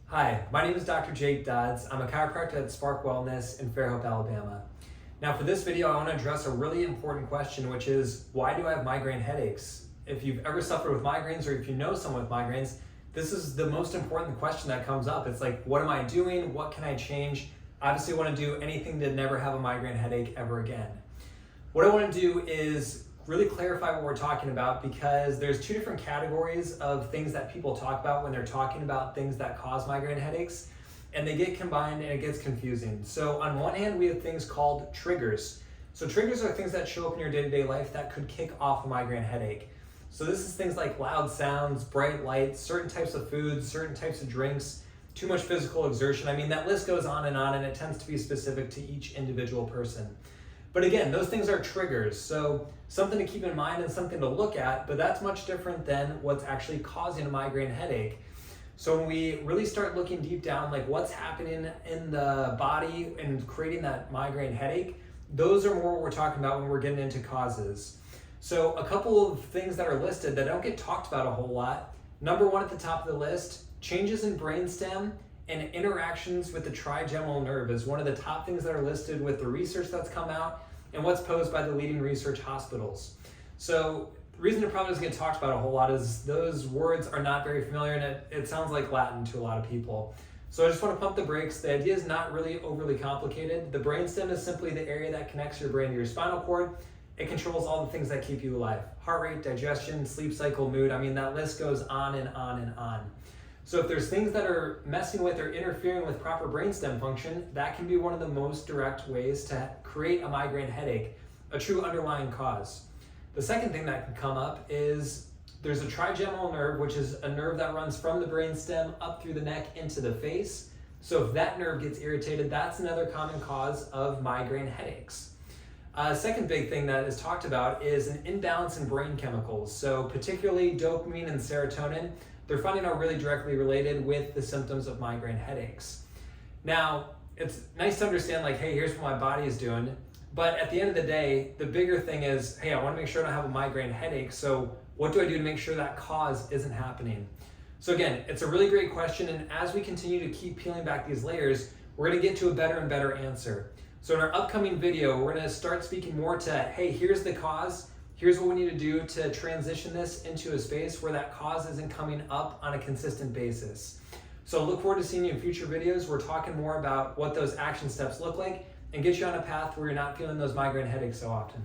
Hi, my name is Dr. Jake Dodds. I'm a chiropractor at Spark Wellness in Fairhope, Alabama. Now for this video, I want to address a really important question, which is, why do I have migraine headaches? If you've ever suffered with migraines, or if you know someone with migraines, this is the most important question that comes up. It's like, what am I doing? What can I change? Obviously, I want to do anything to never have a migraine headache ever again. What I want to do is really clarify what we're talking about, because there's two different categories of things that people talk about when they're talking about things that cause migraine headaches, and they get combined and it gets confusing. So on one hand, we have things called triggers. So triggers are things that show up in your day-to-day life that could kick off a migraine headache. So this is things like loud sounds, bright lights, certain types of foods, certain types of drinks, too much physical exertion. I mean, that list goes on, and it tends to be specific to each individual person. But again, those things are triggers, so something to keep in mind and something to look at, but that's much different than what's actually causing a migraine headache. So when we really start looking deep down, like what's happening in the body and creating that migraine headache, those are more what we're talking about when we're getting into causes. So a couple of things that are listed that don't get talked about a whole lot. Number one at the top of the list, changes in brainstem and interactions with the trigeminal nerve is one of the top things that are listed with the research that's come out and what's posed by the leading research hospitals. So the reason it probably doesn't get talked about a whole lot is those words are not very familiar, and it sounds like Latin to a lot of people. So I just want to pump the brakes. The idea is not really overly complicated. The brainstem is simply the area that connects your brain to your spinal cord. It controls all the things that keep you alive: heart rate, digestion, sleep cycle, mood. I mean, that list goes on and on and on. So if there's things that are messing with or interfering with proper brainstem function, that can be one of the most direct ways to create a migraine headache, a true underlying cause. The second thing that can come up is there's a trigeminal nerve, which is a nerve that runs from the brainstem up through the neck into the face. So if that nerve gets irritated, that's another common cause of migraine headaches. Second big thing that is talked about is an imbalance in brain chemicals. So particularly dopamine and serotonin, they're finding are really directly related with the symptoms of migraine headaches. Now, it's nice to understand like, hey, here's what my body is doing. But at the end of the day, the bigger thing is, hey, I want to make sure I don't have a migraine headache. So what do I do to make sure that cause isn't happening? So again, it's a really great question. And as we continue to keep peeling back these layers, we're going to get to a better and better answer. So in our upcoming video, we're going to start speaking more to, hey, here's the cause. Here's what we need to do to transition this into a space where that cause isn't coming up on a consistent basis. So look forward to seeing you in future videos. We're talking more about what those action steps look like and get you on a path where you're not feeling those migraine headaches so often.